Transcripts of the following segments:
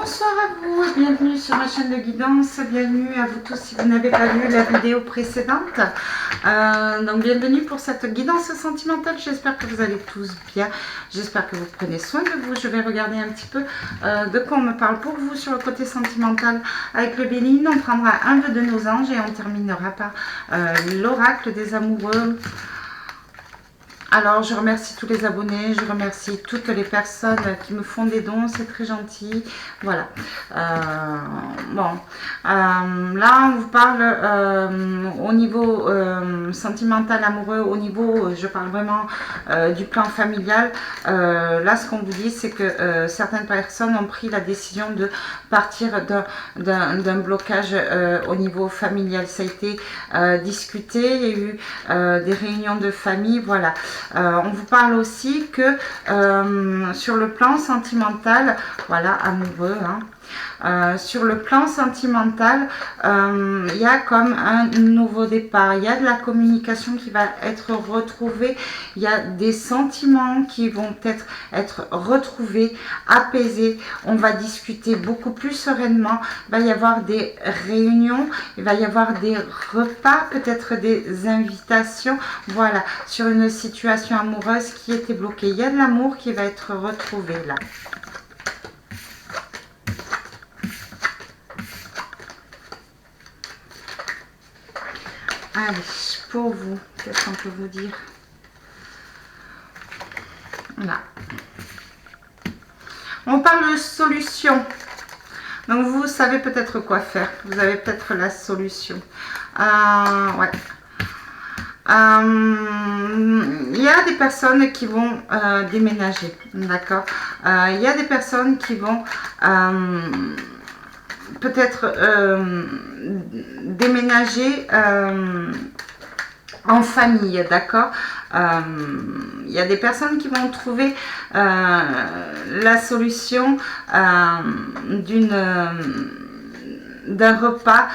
Bonsoir à vous et bienvenue sur ma chaîne de guidance, bienvenue à vous tous si vous n'avez pas vu la vidéo précédente. Donc bienvenue pour cette guidance sentimentale, j'espère que vous allez tous bien, j'espère que vous prenez soin de vous. Je vais regarder un petit peu de quoi on me parle pour vous sur le côté sentimental avec le Béline. On prendra un vœu de nos anges et on terminera par l'oracle des amoureux. Alors, je remercie tous les abonnés, je remercie toutes les personnes qui me font des dons, c'est très gentil. Voilà. Là, on vous parle au niveau sentimental, amoureux, au niveau, je parle vraiment du plan familial. Là, ce qu'on vous dit, c'est que certaines personnes ont pris la décision de partir d'un blocage au niveau familial. Ça a été discuté, il y a eu des réunions de famille, voilà. On vous parle aussi que sur le plan sentimental, voilà, amoureux, sur le plan sentimental, il y a comme un nouveau départ, il y a de la communication qui va être retrouvée, il y a des sentiments qui vont peut-être être retrouvés, apaisés, on va discuter beaucoup plus sereinement, il va y avoir des réunions, il va y avoir des repas, peut-être des invitations, voilà, sur une situation amoureuse qui était bloquée. Il y a de l'amour qui va être retrouvé là. Allez, pour vous, qu'est-ce qu'on peut vous dire? Là. On parle de solution. Donc, vous savez peut-être quoi faire. Vous avez peut-être la solution. Ouais. Il y a des personnes qui vont déménager, d'accord. Il y a des personnes qui vont peut-être déménager en famille, d'accord. Il y a des personnes qui vont trouver la solution d'un repas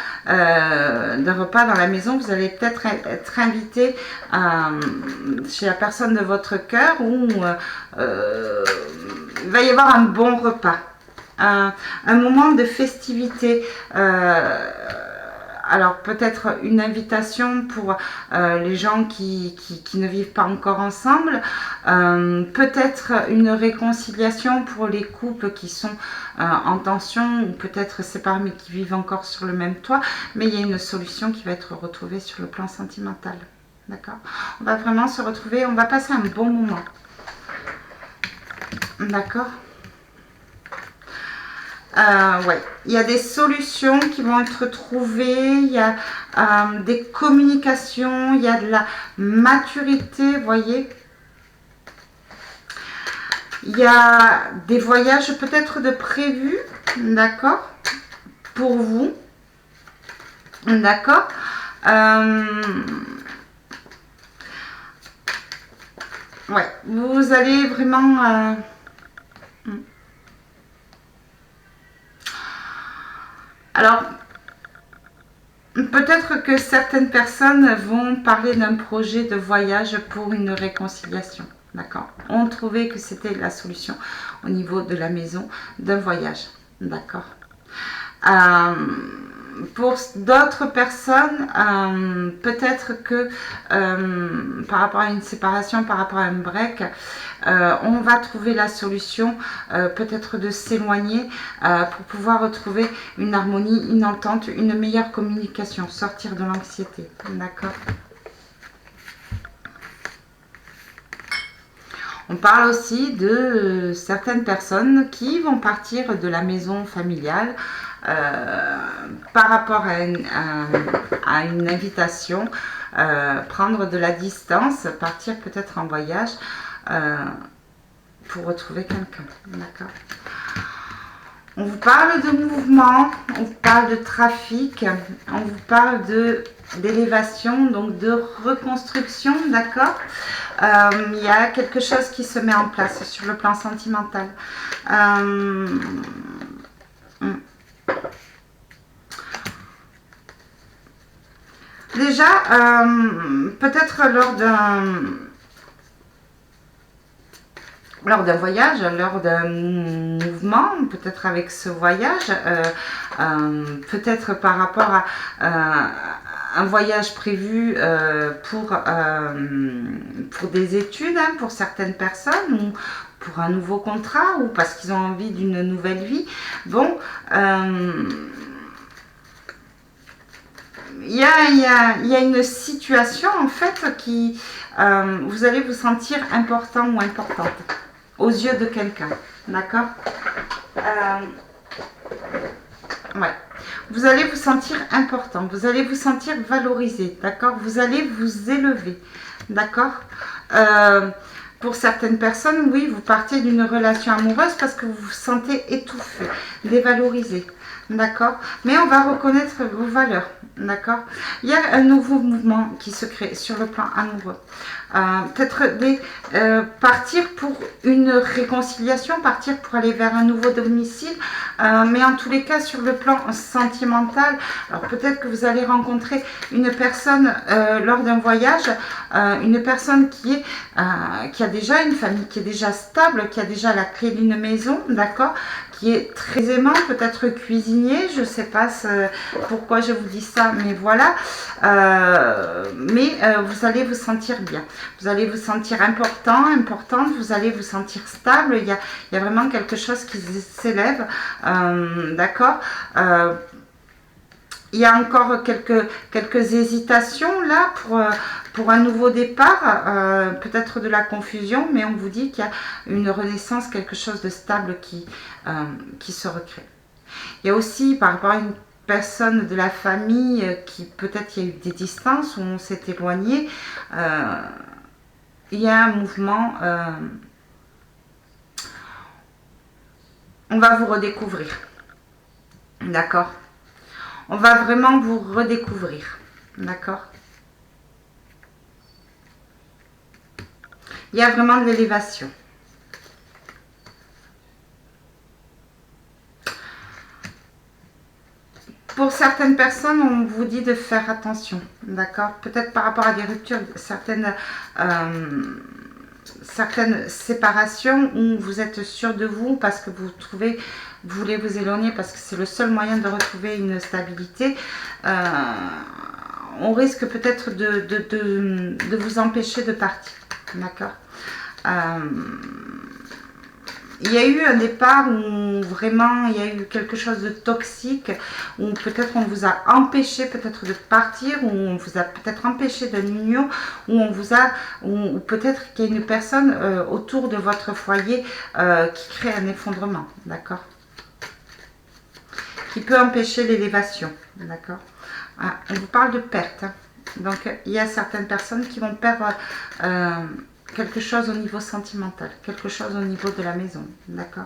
dans la maison. Vous allez peut-être être invité chez la personne de votre cœur où il va y avoir un bon repas, un moment de festivité. Alors peut-être une invitation pour les gens qui ne vivent pas encore ensemble, peut-être une réconciliation pour les couples qui sont en tension ou peut-être séparés mais qui vivent encore sur le même toit, mais il y a une solution qui va être retrouvée sur le plan sentimental, d'accord. On va vraiment se retrouver, on va passer un bon moment, d'accord. Ouais, il y a des solutions qui vont être trouvées, il y a des communications, il y a de la maturité, voyez. Il y a des voyages peut-être de prévus, d'accord, pour vous, d'accord. Ouais, vous allez vraiment... Alors, peut-être que certaines personnes vont parler d'un projet de voyage pour une réconciliation, d'accord. On trouvait que c'était la solution au niveau de la maison d'un voyage, d'accord. Pour d'autres personnes, peut-être que par rapport à une séparation, par rapport à un break, on va trouver la solution, peut-être de s'éloigner pour pouvoir retrouver une harmonie, une entente, une meilleure communication, sortir de l'anxiété, d'accord. On parle aussi de certaines personnes qui vont partir de la maison familiale par rapport à une invitation, prendre de la distance, partir peut-être en voyage pour retrouver quelqu'un, d'accord. On vous parle de mouvement, on vous parle de trafic, on vous parle d'élévation, donc de reconstruction, d'accord. Il y a quelque chose qui se met en place sur le plan sentimental. Déjà, peut-être lors d'un... lors d'un voyage, lors d'un mouvement, peut-être avec ce voyage, peut-être par rapport à un voyage prévu pour des études, hein, pour certaines personnes, ou pour un nouveau contrat, ou parce qu'ils ont envie d'une nouvelle vie. Bon, il y a une situation en fait qui, vous allez vous sentir important ou importante aux yeux de quelqu'un, d'accord. Ouais. Vous allez vous sentir important, vous allez vous sentir valorisé, d'accord. Vous allez vous élever, d'accord. Pour certaines personnes, oui, vous partez d'une relation amoureuse parce que vous vous sentez étouffé, dévalorisé, d'accord. Mais on va reconnaître vos valeurs, d'accord. Il y a un nouveau mouvement qui se crée sur le plan amoureux. Peut-être partir pour une réconciliation, partir pour aller vers un nouveau domicile, mais en tous les cas sur le plan sentimental, alors peut-être que vous allez rencontrer une personne lors d'un voyage, une personne qui a déjà une famille, qui est déjà stable, qui a déjà la clé d'une maison, d'accord, qui est très aimant, peut-être cuisinier, je ne sais pas pourquoi je vous dis ça, mais voilà. Vous allez vous sentir bien, vous allez vous sentir importante, vous allez vous sentir stable, il y a vraiment quelque chose qui s'élève, d'accord. Il y a encore quelques hésitations là pour un nouveau départ, peut-être de la confusion, mais on vous dit qu'il y a une renaissance, quelque chose de stable qui se recrée. Il y a aussi par rapport à une personne de la famille qui peut-être il y a eu des distances où on s'est éloigné, il y a un mouvement, on va vous redécouvrir, d'accord. On va vraiment vous redécouvrir, d'accord. Il y a vraiment de l'élévation. Pour certaines personnes, on vous dit de faire attention, d'accord. Peut-être par rapport à des ruptures, certaines séparations où vous êtes sûr de vous parce que vous voulez vous éloigner parce que c'est le seul moyen de retrouver une stabilité. On risque peut-être de vous empêcher de partir, d'accord. Il y a eu un départ où vraiment il y a eu quelque chose de toxique, où peut-être on vous a empêché peut-être de partir, où on vous a peut-être empêché de l'union, ou peut-être qu'il y a une personne autour de votre foyer qui crée un effondrement, d'accord, qui peut empêcher l'élévation, d'accord. On vous parle de perte, hein. Donc il y a certaines personnes qui vont perdre quelque chose au niveau sentimental, quelque chose au niveau de la maison, d'accord.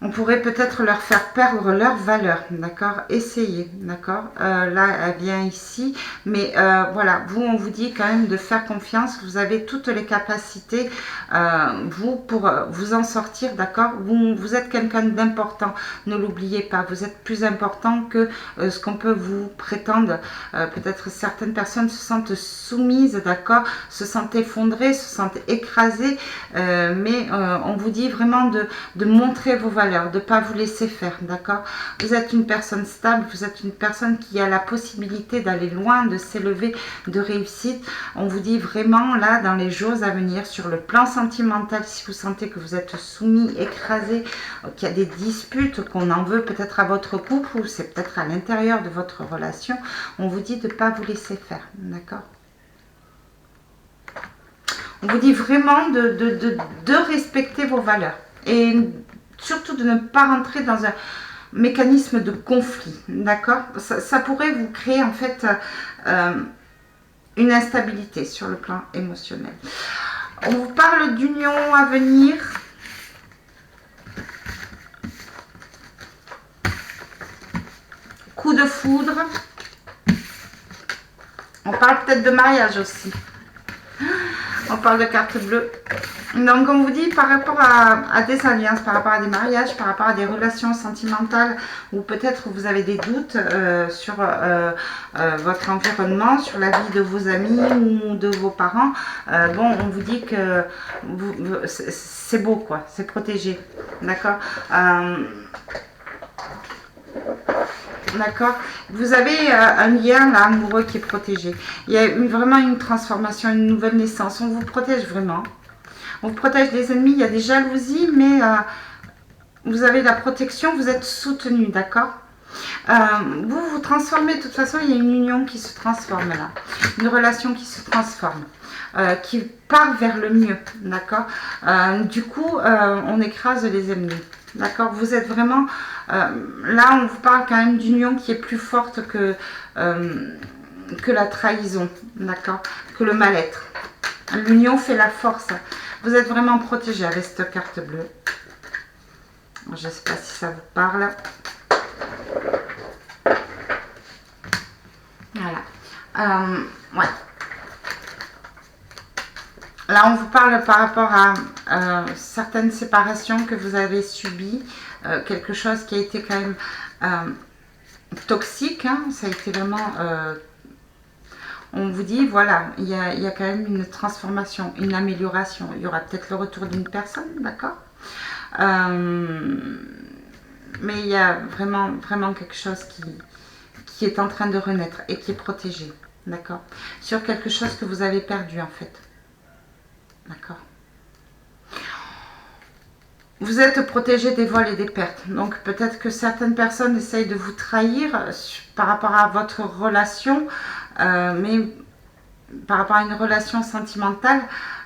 On pourrait peut-être leur faire perdre leur valeur, d'accord. Essayez, d'accord. Là, elle vient ici, mais voilà, vous, on vous dit quand même de faire confiance. Vous avez toutes les capacités, vous, pour vous en sortir, d'accord. Vous êtes quelqu'un d'important, ne l'oubliez pas. Vous êtes plus important que ce qu'on peut vous prétendre. Peut-être certaines personnes se sentent soumises, d'accord, se sentent effondrées, se sentent écrasées, mais on vous dit vraiment de montrer vos valeurs, de ne pas vous laisser faire, d'accord. Vous êtes une personne stable, vous êtes une personne qui a la possibilité d'aller loin, de s'élever, de réussite. On vous dit vraiment là, dans les jours à venir, sur le plan sentimental, si vous sentez que vous êtes soumis, écrasé, qu'il y a des disputes, qu'on en veut peut-être à votre couple, ou c'est peut-être à l'intérieur de votre relation, on vous dit de ne pas vous laisser faire, d'accord. On vous dit vraiment de respecter vos valeurs. Et surtout de ne pas rentrer dans un mécanisme de conflit, d'accord. Ça pourrait vous créer en fait une instabilité sur le plan émotionnel. On vous parle d'union à venir. Coup de foudre. On parle peut-être de mariage aussi. On parle de carte bleue. Donc, on vous dit par rapport à des alliances, par rapport à des mariages, par rapport à des relations sentimentales, ou peut-être vous avez des doutes sur votre environnement, sur la vie de vos amis ou de vos parents. Bon, on vous dit que c'est beau, quoi, c'est protégé. D'accord. D'accord. Vous avez un lien là, amoureux qui est protégé. Il y a vraiment une transformation, une nouvelle naissance. On vous protège vraiment. On vous protège des ennemis. Il y a des jalousies, mais vous avez la protection. Vous êtes soutenu, d'accord. Vous vous transformez. De toute façon, il y a une union qui se transforme là. Une relation qui se transforme. Qui part vers le mieux, d'accord. Du coup, on écrase les ennemis. D'accord, vous êtes vraiment... là, on vous parle quand même d'union qui est plus forte que la trahison, d'accord, que le mal-être. L'union fait la force. Vous êtes vraiment protégé avec cette carte bleue. Je ne sais pas si ça vous parle. Voilà. Ouais. Là, on vous parle par rapport à certaines séparations que vous avez subies. Quelque chose qui a été quand même toxique. Hein, ça a été vraiment... on vous dit, voilà, il y a quand même une transformation, une amélioration. Il y aura peut-être le retour d'une personne, d'accord. Mais il y a vraiment quelque chose qui est en train de renaître et qui est protégé, d'accord. Sur quelque chose que vous avez perdu, en fait. D'accord. Vous êtes protégé des vols et des pertes. Donc peut-être que certaines personnes essayent de vous trahir par rapport à votre relation, mais par rapport à une relation sentimentale,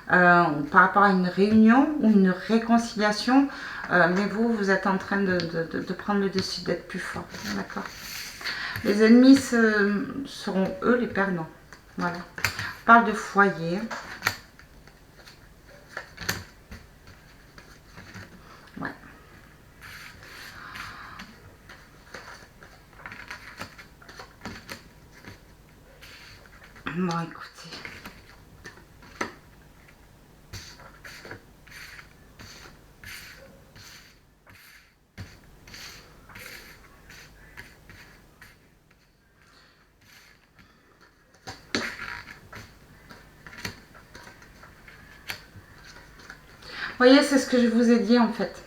par rapport à une réunion ou une réconciliation, mais vous êtes en train de prendre le dessus, d'être plus fort. D'accord. Les ennemis seront eux les perdants. Voilà. On parle de foyer. Ouais. Bon, écoutez. Vous voyez, c'est ce que je vous ai dit en fait.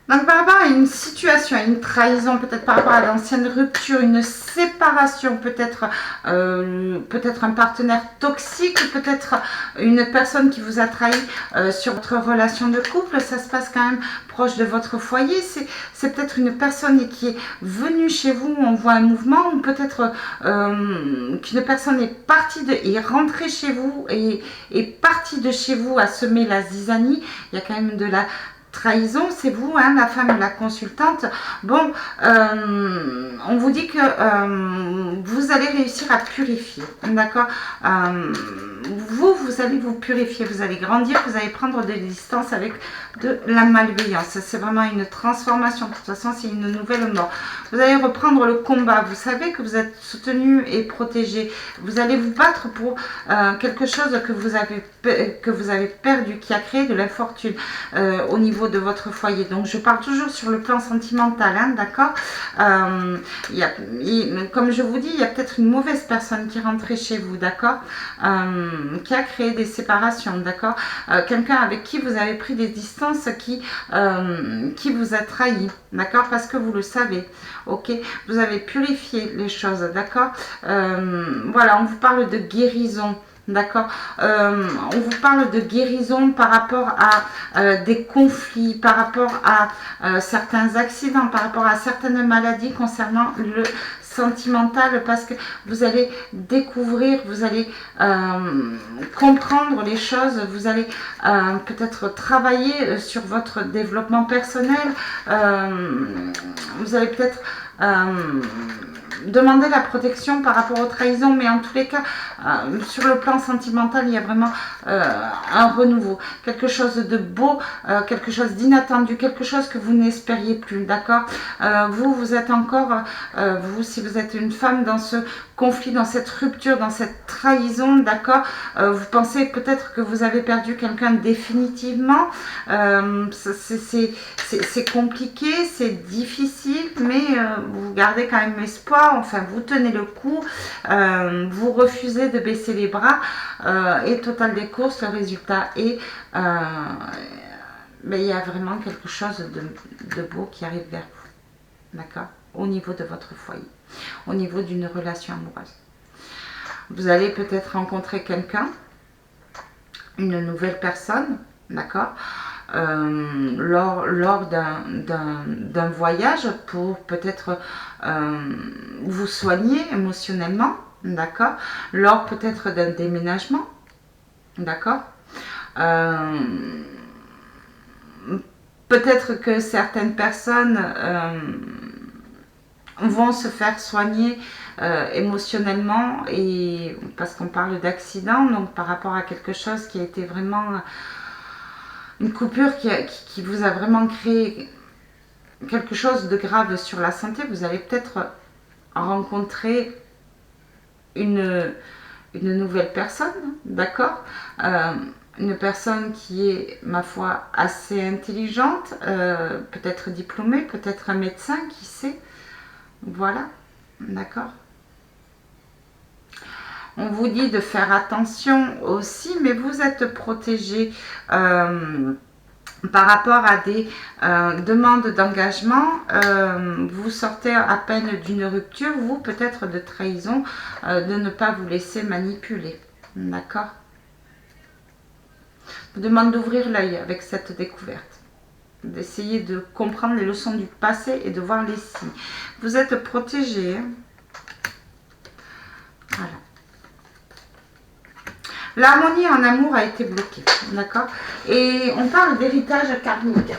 Donc par rapport à une situation, à une trahison, peut-être par rapport à d'anciennes ruptures, une séparation, peut-être un partenaire toxique, peut-être une personne qui vous a trahi sur votre relation de couple, ça se passe quand même proche de votre foyer, c'est peut-être une personne qui est venue chez vous, on voit un mouvement, ou peut-être qu'une personne est rentrée chez vous et est partie de chez vous à semer la zizanie. Il y a quand même de la trahison, c'est vous, hein, la femme, la consultante. Bon, on vous dit que vous allez réussir à purifier, d'accord. Vous allez vous purifier, vous allez grandir, vous allez prendre des distances avec de la malveillance. C'est vraiment une transformation. De toute façon, c'est une nouvelle mort. Vous allez reprendre le combat. Vous savez que vous êtes soutenu et protégé. Vous allez vous battre pour quelque chose que vous avez perdu, qui a créé de l'infortune au niveau de votre foyer. Donc, je parle toujours sur le plan sentimental, hein, d'accord. Comme je vous dis, il y a peut-être une mauvaise personne qui est rentrée chez vous, d'accord, qui a créé des séparations, d'accord. Quelqu'un avec qui vous avez pris des distances, qui vous a trahi, d'accord, parce que vous le savez, ok. Vous avez purifié les choses, d'accord. Voilà, on vous parle de guérison. D'accord. On vous parle de guérison par rapport à des conflits, par rapport à certains accidents, par rapport à certaines maladies concernant le sentimental, parce que vous allez découvrir, vous allez comprendre les choses, vous allez peut-être travailler sur votre développement personnel, vous allez peut-être demandez la protection par rapport aux trahisons, mais en tous les cas, sur le plan sentimental, il y a vraiment un renouveau, quelque chose de beau, quelque chose d'inattendu, quelque chose que vous n'espériez plus, d'accord. Vous êtes encore, vous, si vous êtes une femme, dans ce conflit, dans cette rupture, dans cette trahison, d'accord. Vous pensez peut-être que vous avez perdu quelqu'un définitivement. C'est compliqué, c'est difficile, mais vous gardez quand même espoir. Enfin, vous tenez le coup, vous refusez de baisser les bras. Et total des courses, le résultat est mais il y a vraiment quelque chose de beau qui arrive vers vous, d'accord, au niveau de votre foyer, au niveau d'une relation amoureuse. Vous allez peut-être rencontrer quelqu'un, une nouvelle personne, d'accord, lors d'un voyage pour peut-être vous soigner émotionnellement, d'accord, lors peut-être d'un déménagement, d'accord. Peut-être que certaines personnes vont se faire soigner émotionnellement, et parce qu'on parle d'accident, donc par rapport à quelque chose qui a été vraiment une coupure qui vous a vraiment créé quelque chose de grave sur la santé. Vous allez peut-être rencontrer une nouvelle personne, d'accord, une personne qui est, ma foi, assez intelligente, peut-être diplômée, peut-être un médecin, qui sait. Voilà, d'accord. On vous dit de faire attention aussi, mais vous êtes protégé par rapport à des demandes d'engagement. Vous sortez à peine d'une rupture, vous peut-être de trahison, de ne pas vous laisser manipuler, d'accord. Je vous demande d'ouvrir l'œil avec cette découverte, d'essayer de comprendre les leçons du passé et de voir les signes. Vous êtes protégé. Voilà. L'harmonie en amour a été bloquée, d'accord. Et on parle d'héritage karmique,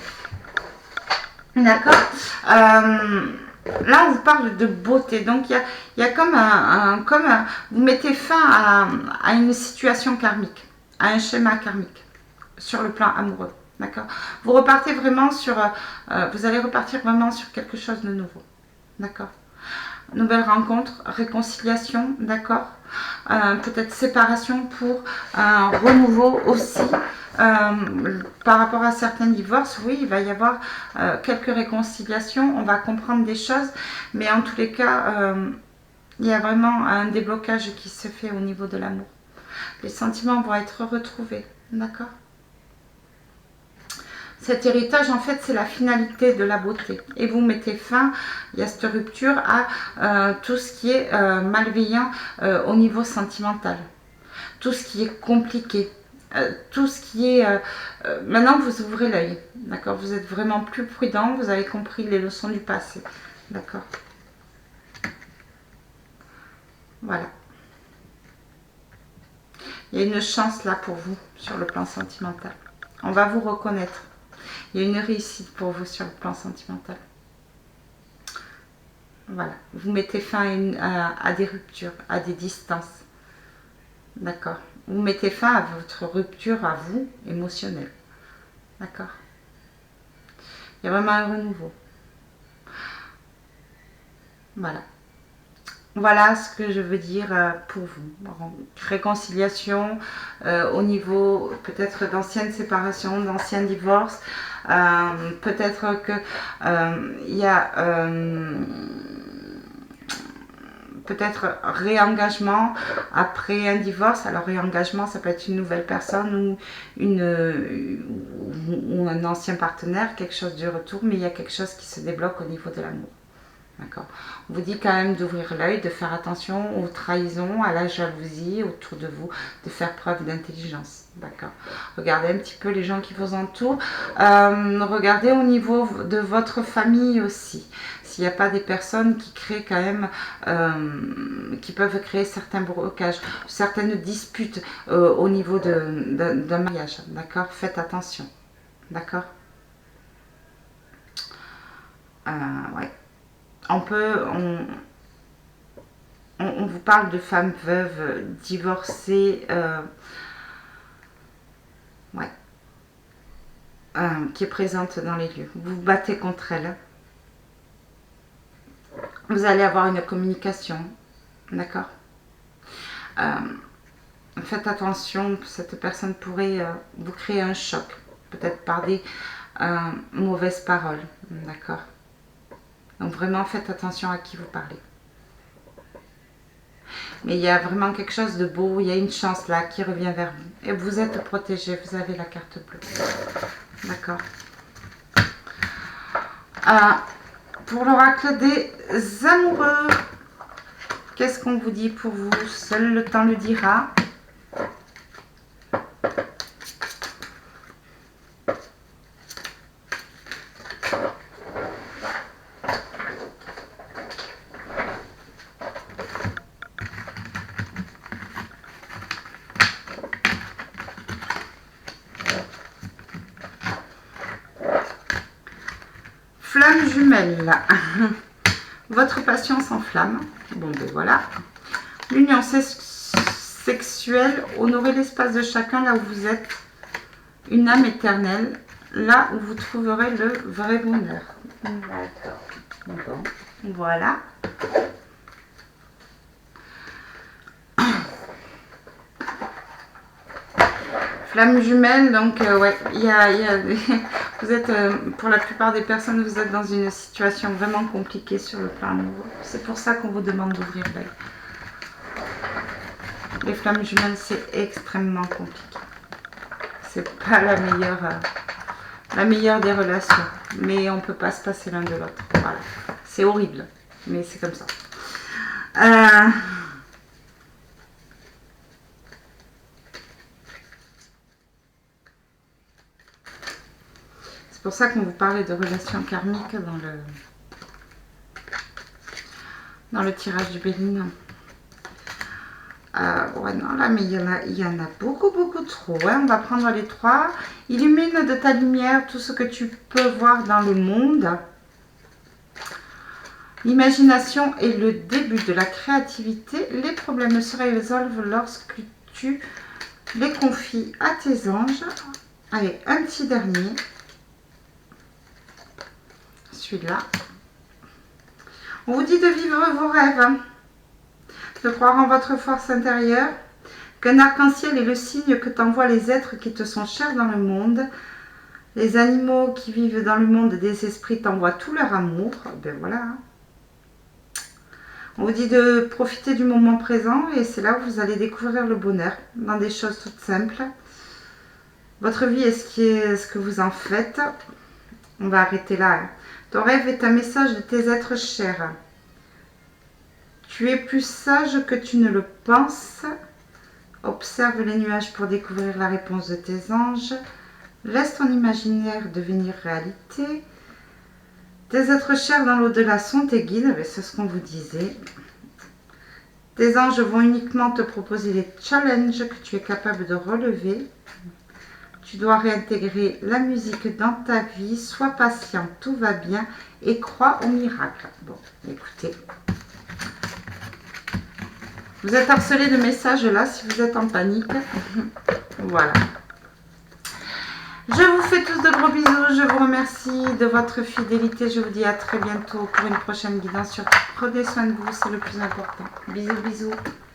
d'accord. Là, on vous parle de beauté. Donc, il y a comme vous mettez fin à une situation karmique, à un schéma karmique sur le plan amoureux, d'accord. Vous repartez vraiment sur, vous allez repartir vraiment sur quelque chose de nouveau, d'accord. Nouvelle rencontre, réconciliation, d'accord. Peut-être séparation pour un renouveau aussi. Par rapport à certains divorces, oui, il va y avoir quelques réconciliations, on va comprendre des choses, mais en tous les cas, il y a vraiment un déblocage qui se fait au niveau de l'amour. Les sentiments vont être retrouvés, d'accord. Cet héritage, en fait, c'est la finalité de la beauté. Et vous mettez fin, il y a cette rupture, à tout ce qui est malveillant au niveau sentimental. Tout ce qui est compliqué. Tout ce qui est... maintenant, vous ouvrez l'œil. D'accord. Vous êtes vraiment plus prudent. Vous avez compris les leçons du passé. D'accord. Voilà. Il y a une chance là pour vous sur le plan sentimental. On va vous reconnaître. Il y a une réussite pour vous sur le plan sentimental. Voilà. Vous mettez fin à des ruptures, à des distances. D'accord. Vous mettez fin à votre rupture à vous, émotionnelle. D'accord. Il y a vraiment un renouveau. Voilà. Voilà ce que je veux dire pour vous. Réconciliation au niveau peut-être d'anciennes séparations, d'anciens divorces. Peut-être que il y a peut-être réengagement après un divorce. Alors réengagement, ça peut être une nouvelle personne ou un ancien partenaire, quelque chose de retour, mais il y a quelque chose qui se débloque au niveau de l'amour. D'accord. On vous dit quand même d'ouvrir l'œil, de faire attention aux trahisons, à la jalousie autour de vous, de faire preuve d'intelligence. D'accord. Regardez un petit peu les gens qui vous entourent. Regardez au niveau de votre famille aussi. S'il n'y a pas des personnes qui créent quand même, qui peuvent créer certains blocages, certaines disputes au niveau d'un mariage. D'accord. Faites attention. D'accord. Ouais. on vous parle de femmes veuves, divorcées, ouais, qui est présente dans les lieux. Vous vous battez contre elle. Vous allez avoir une communication, d'accord. Faites attention, cette personne pourrait vous créer un choc, peut-être par des mauvaises paroles, d'accord. Donc vraiment faites attention à qui vous parlez. Mais il y a vraiment quelque chose de beau, il y a une chance là qui revient vers vous. Et vous êtes protégé, vous avez la carte bleue. D'accord. Pour l'oracle des amoureux, qu'est-ce qu'on vous dit pour vous? Seul le temps le dira. Flamme jumelle. Votre passion s'enflamme. Bon, ben voilà. L'union sexuelle. Honorez l'espace de chacun là où vous êtes. Une âme éternelle. Là où vous trouverez le vrai bonheur. D'accord. Bon, voilà. Flamme jumelle, donc ouais, vous êtes, pour la plupart des personnes, vous êtes dans une situation vraiment compliquée sur le plan amoureux. C'est pour ça qu'on vous demande d'ouvrir l'œil. Les flammes jumelles, c'est extrêmement compliqué. C'est pas la meilleure des relations, mais on peut pas se passer l'un de l'autre. Voilà, c'est horrible, mais c'est comme ça. C'est pour ça qu'on vous parlait de relations karmiques dans le tirage du Béline. Ouais, non, là, mais il y en a beaucoup trop. Ouais, on va prendre les 3. Illumine de ta lumière tout ce que tu peux voir dans le monde. L'imagination est le début de la créativité. Les problèmes se résolvent lorsque tu les confies à tes anges. Allez, un petit dernier. Celui-là. On vous dit de vivre vos rêves, de croire en votre force intérieure, qu'un arc-en-ciel est le signe que t'envoient les êtres qui te sont chers dans le monde. Les animaux qui vivent dans le monde des esprits t'envoient tout leur amour. Ben voilà. On vous dit de profiter du moment présent et c'est là où vous allez découvrir le bonheur dans des choses toutes simples. Votre vie est ce que vous en faites. On va arrêter là. Ton rêve est un message de tes êtres chers. Tu es plus sage que tu ne le penses. Observe les nuages pour découvrir la réponse de tes anges. Laisse ton imaginaire devenir réalité. Tes êtres chers dans l'au-delà sont tes guides. C'est ce qu'on vous disait. Tes anges vont uniquement te proposer les challenges que tu es capable de relever. Tu dois réintégrer la musique dans ta vie. Sois patient, tout va bien et crois au miracle. Bon, écoutez. Vous êtes harcelé de messages là si vous êtes en panique. Voilà. Je vous fais tous de gros bisous. Je vous remercie de votre fidélité. Je vous dis à très bientôt pour une prochaine guidance. Surtout, prenez soin de vous, c'est le plus important. Bisous, bisous.